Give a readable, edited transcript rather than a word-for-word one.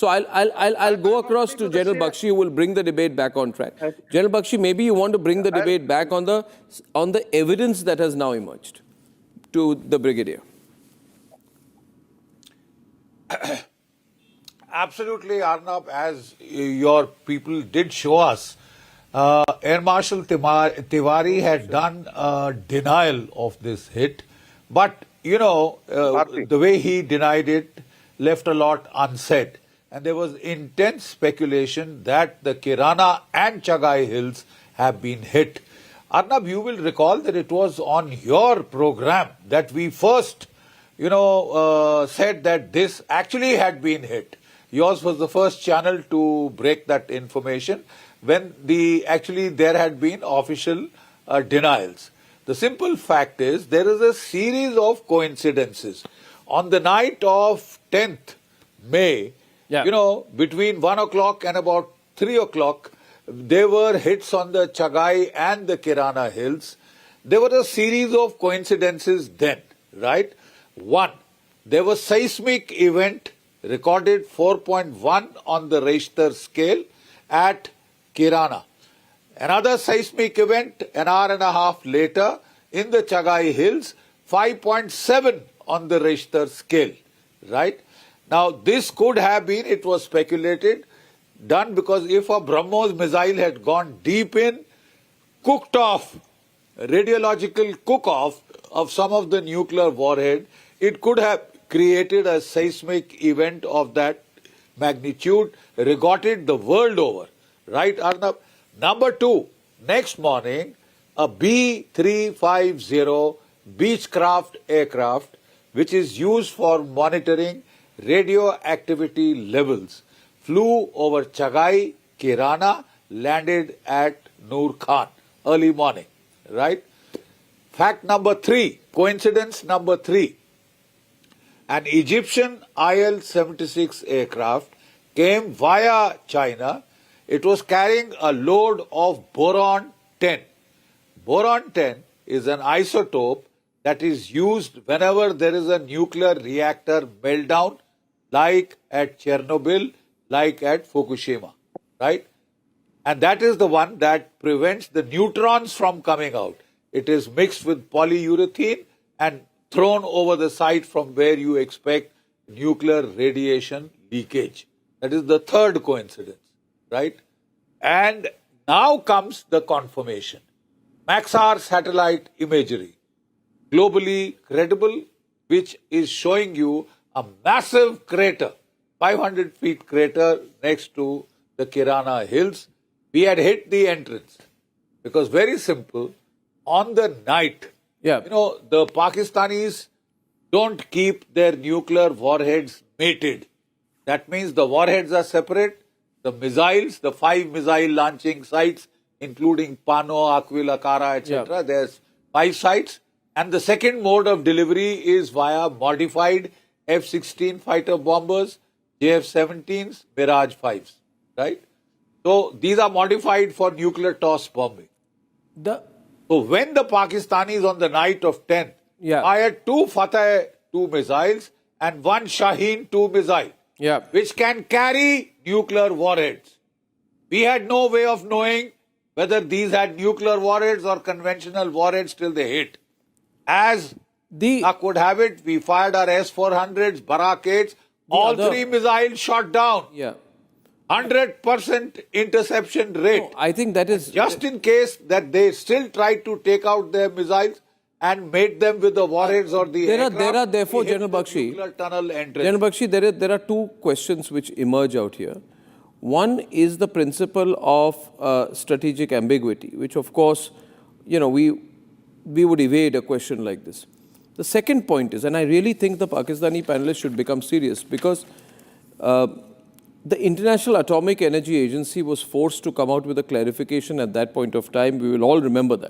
So I'll go across to General Bakshi, who will bring the debate back on track. General Bakshi, maybe you want to bring the debate back on the evidence that has now emerged to the Brigadier. Absolutely, Arnab, as your people did show us, Air Marshal Tiwari had done a denial of this hit, but, the way he denied it left a lot unsaid. And there was intense speculation that the Kirana and Chagai hills have been hit. Arnab, you will recall that it was on your program that we first, said that this actually had been hit. Yours was the first channel to break that information when there had been official denials. The simple fact is there is a series of coincidences. On the night of 10th May, between 1 o'clock and about 3 o'clock, there were hits on the Chagai and the Kirana hills. There were a series of coincidences then, right? One, there was seismic event recorded 4.1 on the Richter scale at Kirana. Another seismic event an hour and a half later in the Chagai hills, 5.7 on the Richter scale, right? Now, this could have been, it was speculated, done because if a BrahMos missile had gone deep in, cooked off, radiological cook-off of some of the nuclear warhead, it could have created a seismic event of that magnitude, recorded the world over. Right, Arnab? Number two, next morning, a B-350 Beechcraft aircraft, which is used for monitoring radioactivity levels, flew over Chagai, Kirana, landed at Noor Khan, early morning, right? Fact number three, coincidence number three. An Egyptian IL-76 aircraft came via China. It was carrying a load of boron-10. Boron-10 is an isotope that is used whenever there is a nuclear reactor meltdown, like at Chernobyl, like at Fukushima, right? And that is the one that prevents the neutrons from coming out. It is mixed with polyurethane and thrown over the site from where you expect nuclear radiation leakage. That is the third coincidence, right? And now comes the confirmation. Maxar satellite imagery, globally credible, which is showing you a massive crater, 500 feet crater next to the Kirana hills. We had hit the entrance because very simple, on the night, the Pakistanis don't keep their nuclear warheads mated. That means the warheads are separate. The missiles, the 5 missile launching sites, including Pano, Aquila, Kara, etc. There's 5 sites. And the second mode of delivery is via modified F-16 fighter bombers, JF-17s, Mirage 5s, right? So these are modified for nuclear toss bombing. So when the Pakistanis on the night of 10th fired 2 Fateh 2 missiles and 1 Shaheen 2 missile, which can carry nuclear warheads. We had no way of knowing whether these had nuclear warheads or conventional warheads till they hit. As luck would have it, we fired our S-400s, Barak-8s, all 3 missiles shot down. 100% interception rate. No, I think that is... Just in case that they still tried to take out their missiles and made them with the warheads or the aircraft. There are therefore, General Bakshi, there are 2 questions which emerge out here. One is the principle of strategic ambiguity, which of course, we would evade a question like this. The second point is, and I really think the Pakistani panelists should become serious, because the International Atomic Energy Agency was forced to come out with a clarification at that point of time. We will all remember that.